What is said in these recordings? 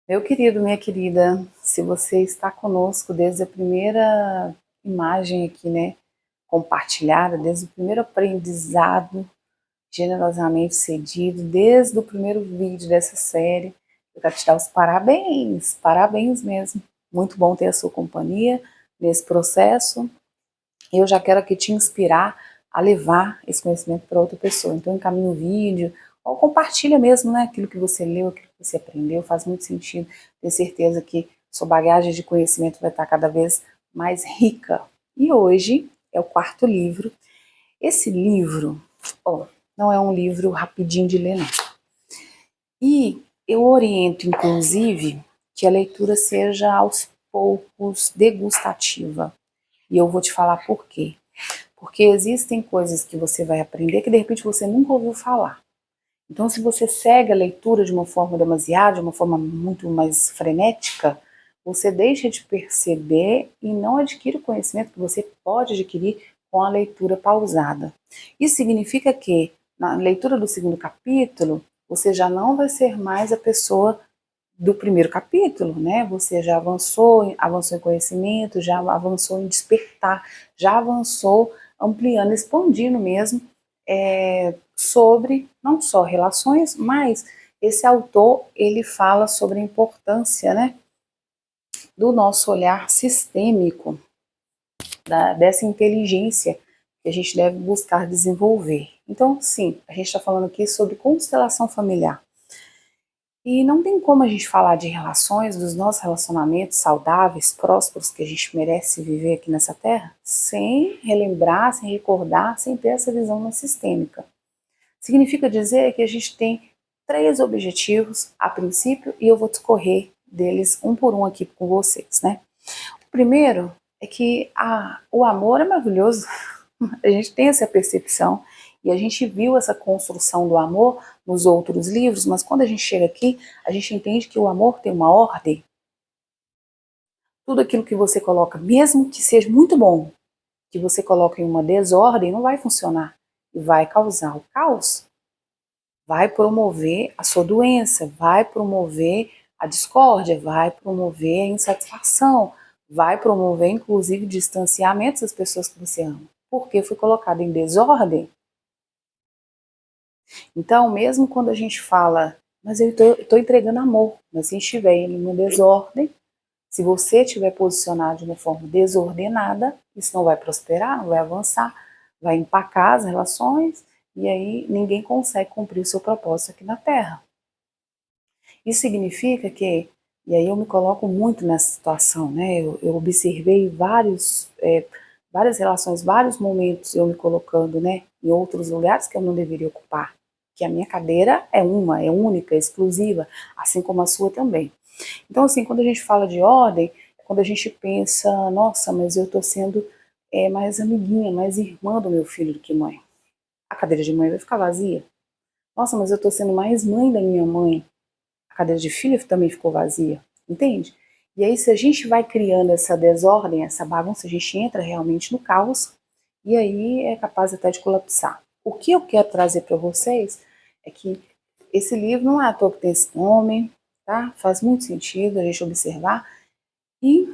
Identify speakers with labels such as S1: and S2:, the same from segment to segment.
S1: Meu querido, minha querida, se você está conosco desde a primeira imagem aqui, né, compartilhada, desde o primeiro aprendizado generosamente cedido, desde o primeiro vídeo dessa série, eu quero te dar os parabéns, parabéns mesmo. Muito bom ter a sua companhia nesse processo. Eu já quero aqui te inspirar a levar esse conhecimento para outra pessoa. Então, encaminha o vídeo, ou compartilha mesmo, né, aquilo que você leu, aquilo que você aprendeu, faz muito sentido. Tenho certeza que sua bagagem de conhecimento vai estar cada vez mais rica. E hoje é o quarto livro. Esse livro, ó, não é um livro rapidinho de ler, não. E eu oriento, inclusive, que a leitura seja aos poucos degustativa. E eu vou te falar por quê. Porque existem coisas que você vai aprender que de repente você nunca ouviu falar. Então, se você segue a leitura de uma forma demasiada, de uma forma muito mais frenética, você deixa de perceber e não adquire o conhecimento que você pode adquirir com a leitura pausada. Isso significa que, na leitura do segundo capítulo, você já não vai ser mais a pessoa do primeiro capítulo, né? Você já avançou, avançou em conhecimento, já avançou em despertar, já avançou ampliando, expandindo mesmo sobre não só relações, mas esse autor ele fala sobre a importância, né, do nosso olhar sistêmico, dessa inteligência que a gente deve buscar desenvolver. Então, sim, a gente está falando aqui sobre constelação familiar. E não tem como a gente falar de relações, dos nossos relacionamentos saudáveis, prósperos, que a gente merece viver aqui nessa terra, sem relembrar, sem recordar, sem ter essa visão mais sistêmica. Significa dizer que a gente tem três objetivos a princípio e eu vou discorrer deles um por um aqui com vocês, né? O primeiro é que o amor é maravilhoso, a gente tem essa percepção e a gente viu essa construção do amor nos outros livros, mas quando a gente chega aqui, a gente entende que o amor tem uma ordem. Tudo aquilo que você coloca, mesmo que seja muito bom, que você coloca em uma desordem, não vai funcionar e vai causar o caos. Vai promover a sua doença, vai promover a discórdia, vai promover a insatisfação, vai promover inclusive distanciamento das pessoas que você ama, porque foi colocado em desordem. Então, mesmo quando a gente fala, mas eu estou entregando amor, mas se estiver em uma desordem, se você estiver posicionado de uma forma desordenada, isso não vai prosperar, não vai avançar, vai empacar as relações e aí ninguém consegue cumprir o seu propósito aqui na Terra. Isso significa que, e aí eu me coloco muito nessa situação, né? Eu observei várias relações, vários momentos eu me colocando, né, em outros lugares que eu não deveria ocupar. Que a minha cadeira é uma, é única, é exclusiva, assim como a sua também. Então, assim, quando a gente fala de ordem, quando a gente pensa, nossa, mas eu estou sendo mais amiguinha, mais irmã do meu filho do que mãe. A cadeira de mãe vai ficar vazia. Nossa, mas eu estou sendo mais mãe da minha mãe. A cadeira de filho também ficou vazia, entende? E aí, se a gente vai criando essa desordem, essa bagunça, a gente entra realmente no caos e aí é capaz até de colapsar. O que eu quero trazer para vocês é que esse livro não é à toa que tem esse nome, tá? Faz muito sentido a gente observar. E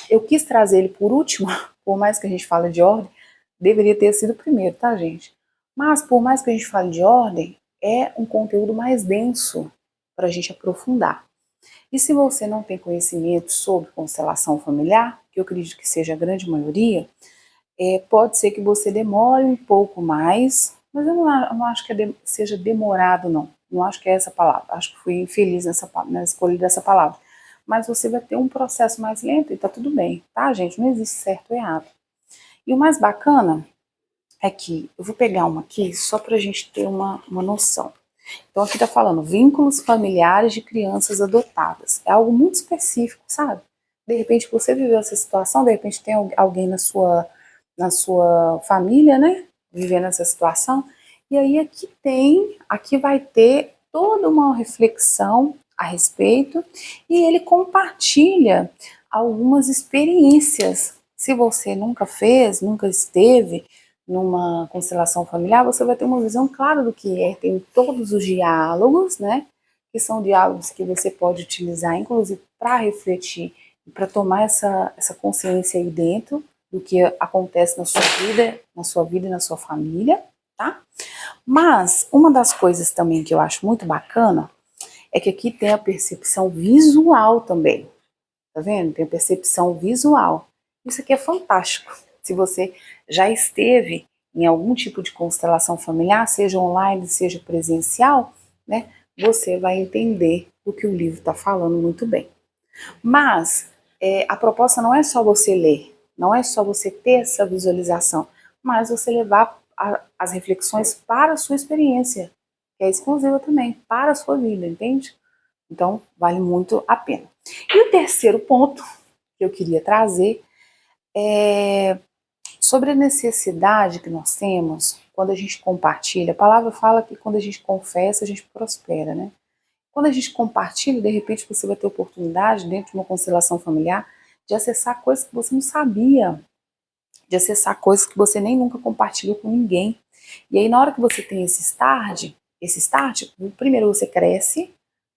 S1: eu quis trazer ele por último, por mais que a gente fale de ordem, deveria ter sido o primeiro, tá, gente? Mas por mais que a gente fale de ordem, é um conteúdo mais denso para a gente aprofundar. E se você não tem conhecimento sobre constelação familiar, que eu acredito que seja a grande maioria, pode ser que você demore um pouco mais, mas eu não acho que seja demorado, não. Não acho que é essa palavra. Acho que fui infeliz na escolha dessa palavra. Mas você vai ter um processo mais lento e tá tudo bem, tá, gente? Não existe certo ou errado. E o mais bacana é que eu vou pegar uma aqui só para a gente ter uma noção. Então aqui está falando vínculos familiares de crianças adotadas. É algo muito específico, sabe? De repente você viveu essa situação, de repente tem alguém na sua família, né? Vivendo essa situação. E aí aqui vai ter toda uma reflexão a respeito e ele compartilha algumas experiências. Se você nunca fez, nunca esteve numa constelação familiar, você vai ter uma visão clara do que é, tem todos os diálogos, né? que são diálogos que você pode utilizar, inclusive, para refletir e para tomar essa consciência aí dentro do que acontece na sua vida e na sua família, tá? Mas uma das coisas também que eu acho muito bacana é que aqui tem a percepção visual também, tá vendo? Tem a percepção visual. Isso aqui é fantástico. Se você já esteve em algum tipo de constelação familiar, seja online, seja presencial, né? Você vai entender o que o livro está falando muito bem. Mas a proposta não é só você ler, não é só você ter essa visualização, mas você levar as reflexões para a sua experiência, que é exclusiva também, para a sua vida, entende? Então, vale muito a pena. E o terceiro ponto que eu queria trazer é sobre a necessidade que nós temos quando a gente compartilha. A palavra fala que quando a gente confessa, a gente prospera, né? Quando a gente compartilha, de repente você vai ter oportunidade, dentro de uma constelação familiar, de acessar coisas que você não sabia, de acessar coisas que você nem nunca compartilhou com ninguém. E aí, na hora que você tem esse start, primeiro você cresce,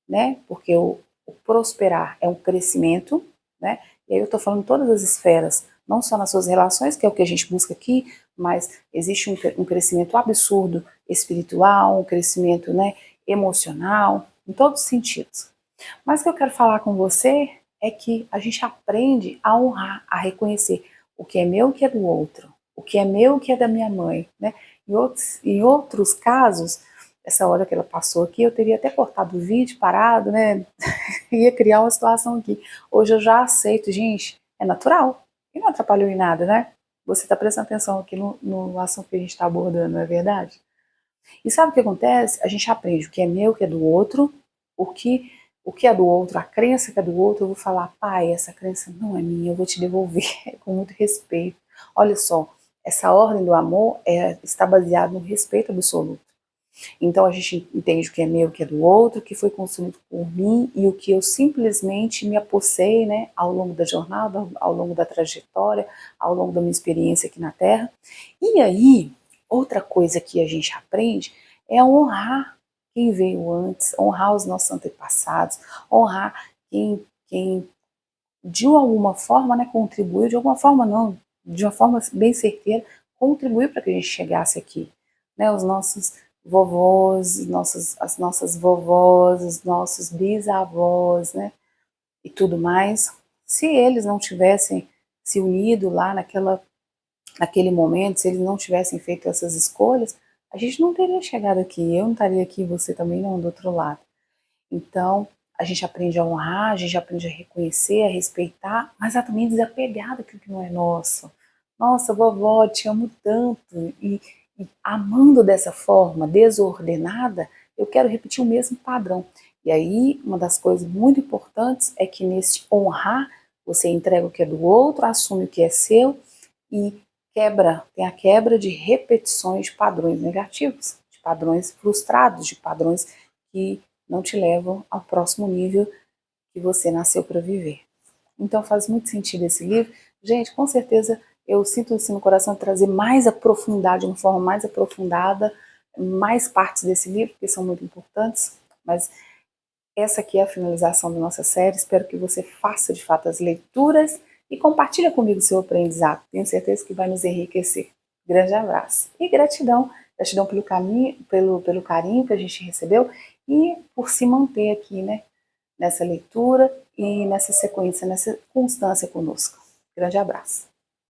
S1: né? Porque o prosperar é um crescimento, né? E aí eu estou falando em todas as esferas, não só nas suas relações, que é o que a gente busca aqui, mas existe um crescimento absurdo espiritual, um crescimento, né, emocional, em todos os sentidos. Mas o que eu quero falar com você é que a gente aprende a honrar, a reconhecer o que é meu, o que é do outro, o que é meu, o que é da minha mãe, né? Em outros casos, essa hora que ela passou aqui, eu teria até cortado o vídeo, parado, né? Ia criar uma situação aqui. Hoje eu já aceito, gente, é natural. E não atrapalhou em nada, né? Você está prestando atenção aqui no assunto que a gente está abordando, não é verdade? E sabe o que acontece? A gente aprende o que é meu, o que é do outro, o que, o que é do outro, a crença que é do outro, eu vou falar, pai, essa crença não é minha, eu vou te devolver com muito respeito. Olha só, essa ordem do amor está baseada no respeito absoluto. Então a gente entende o que é meu, o que é do outro, o que foi consumido por mim e o que eu simplesmente me apossei, né, ao longo da jornada, ao longo da trajetória, ao longo da minha experiência aqui na Terra. E aí, outra coisa que a gente aprende é honrar quem veio antes, honrar os nossos antepassados, honrar quem de alguma forma, né, contribuiu, de alguma forma não, de uma forma bem certeira, contribuiu para que a gente chegasse aqui. Né, os nossos vovós, as nossas vovós, os nossos bisavós, né, e tudo mais. Se eles não tivessem se unido lá naquele momento, se eles não tivessem feito essas escolhas, a gente não teria chegado aqui, eu não estaria aqui, você também não, do outro lado. Então, a gente aprende a honrar, a gente aprende a reconhecer, a respeitar, mas a também desapegar daquilo que não é nosso. Nossa, vovó, te amo tanto. E amando dessa forma, desordenada, eu quero repetir o mesmo padrão. E aí, uma das coisas muito importantes é que nesse honrar, você entrega o que é do outro, assume o que é seu e tem a quebra de repetições de padrões negativos, de padrões frustrados, de padrões que não te levam ao próximo nível que você nasceu para viver. Então faz muito sentido esse livro. Gente, com certeza eu sinto assim no coração de trazer mais aprofundado, de uma forma mais aprofundada, mais partes desse livro, que são muito importantes, mas essa aqui é a finalização da nossa série. Espero que você faça de fato as leituras e compartilhe comigo o seu aprendizado. Tenho certeza que vai nos enriquecer. Grande abraço. E gratidão. Gratidão pelo caminho, pelo carinho que a gente recebeu e por se manter aqui, né, nessa leitura e nessa sequência, nessa constância conosco. Grande abraço.